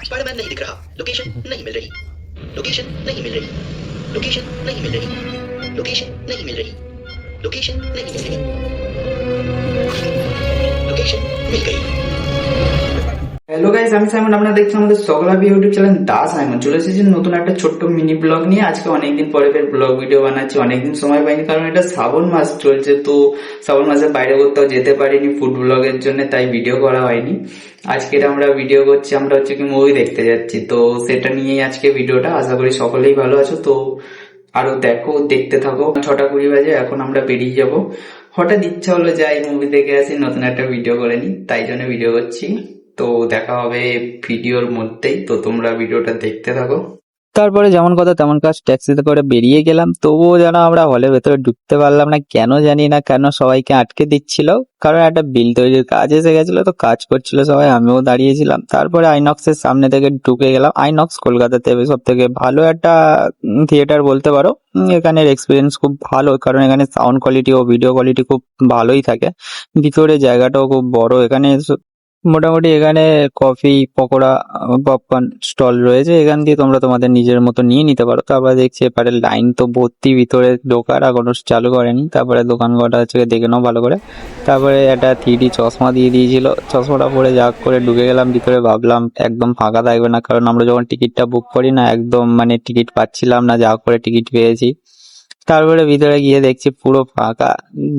Spiderman नहीं दिख रहा, लोकेशन नहीं मिल रही, लोकेशन नहीं मिल रही, लोकेशन नहीं मिल रही, लोकेशन नहीं मिल रही, लोकेशन नहीं मिल रही, लोकेशन मिल गई। হ্যালো গাইস, আমি সাইমন। আপনারা দেখছেন আমাদের সকলাভি ইউটিউব চ্যানেল দা সাইমন। চলে এসেছি নতুন একটা ছোট্ট মিনি ব্লগ নিয়ে। আজকে অনেকদিন পরে ফের ব্লগ ভিডিও বানাচ্ছি। অনেকদিন সময় পাইনি, কারণ এটা শ্রাবণ মাস চলছে, তো শ্রাবণ মাসে বাইরে কোথাও যেতে পারিনি ফুড ব্লগের জন্য, তাই ভিডিও করা হয়নি। আজকে আমরা ভিডিও করছি, আমরা হচ্ছে কি মুভি দেখতে যাচ্ছি, তো সেটা নিয়েই আজকে ভিডিওটা। আশা করি সকলেই ভালো আছো। তো আরো দেখো, দেখতে থাকো। 6:20 বাজে, এখন আমরা বেরিয়ে যাব। হঠাৎ ইচ্ছা হলো যাই মুভি দেখে আসি, নতুন একটা ভিডিও করে নি, তাই জন্য ভিডিও করছি। তো দেখা হবে ভিডিওর মধ্যেই, তো তোমরা ভিডিওটা দেখতে থাকো। তারপরে যেমন কথা তেমন কাজ, ট্যাক্সিতে করে বেরিয়ে গেলাম। তবুও যেন আমরা হলের ভেতরে ঢুকতে পারলাম না, কেন জানি না, কেন সবাইকে আটকে দিচ্ছিল। কারণ একটা বিল তৈরির কাজ এসে গেছিল, তো কাজ করছিল সবাই, আমিও দাঁড়িয়েছিলাম। তারপরে আইনক্সের সামনে থেকে ঢুকে গেলাম। আইনক্স কলকাতাতে সব থেকে ভালো একটা থিয়েটার বলতে পারো। এখানের এক্সপিরিয়েন্স খুব ভালো, কারণ এখানে সাউন্ড কোয়ালিটি ও ভিডিও কোয়ালিটি খুব ভালোই থাকে। ভিতরে জায়গাটাও খুব বড়। এখানে মোটামুটি এখানে কফি, পকোড়া, পপকর্ন স্টল রয়েছে। এখান দিয়ে তোমরা তোমাদের নিজের মতো নিয়ে নিতে পারো। তারপরে দেখছি এপারে লাইন তো ভর্তি, ভিতরে ঢোকার এখনো চালু করেনি। তারপরে দোকান কটা হচ্ছে দেখে নাও ভালো করে। তারপরে একটা 3D চশমা দিয়ে দিয়েছিল, চশমাটা পরে যা করে ঢুকে গেলাম ভিতরে। ভাবলাম একদম ফাঁকা থাকবে না, কারণ আমরা যখন টিকিটটা বুক করি না, একদম মানে টিকিট পাচ্ছিলাম না, যা করে টিকিট পেয়েছি। তারপরে ভিতরে গিয়ে দেখছি পুরো ফাঁকা,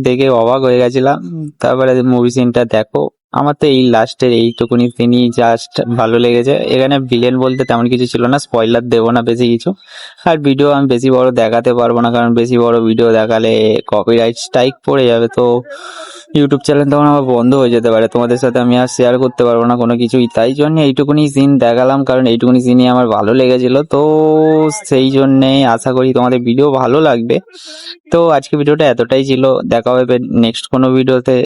দেখে অবাক হয়ে গেছিলাম। তারপরে মুভি সিনটা দেখো। আমার তো এই লাস্টের এইটুকুনি সিনই জাস্ট ভালো লেগেছে। এখানে ভিলেন বলতে তেমন কিছু ছিল না, স্পয়লার দেবো না বেশি কিছু। আর ভিডিও আমি বেশি বড় দেখাতে পারবো না, কারণ বেশি বড় ভিডিও দেখালে কপিরাইট স্ট্রাইক পড়ে যাবে। তো ইউটিউব চ্যানেল তখন আমার বন্ধ হয়ে যেতে পারে, তোমাদের সাথে আমি আর শেয়ার করতে পারবো না কোনো কিছুই। তাই জন্য এইটুকুনি সিন দেখালাম, কারণ এইটুকুনি সিনই আমার ভালো লেগেছিল। তো সেই জন্যে আশা করি তোমাদের ভিডিও ভালো লাগবে। তো আজকে ভিডিওটা এতটাই ছিল, দেখা হবে নেক্সট কোনো ভিডিওতে।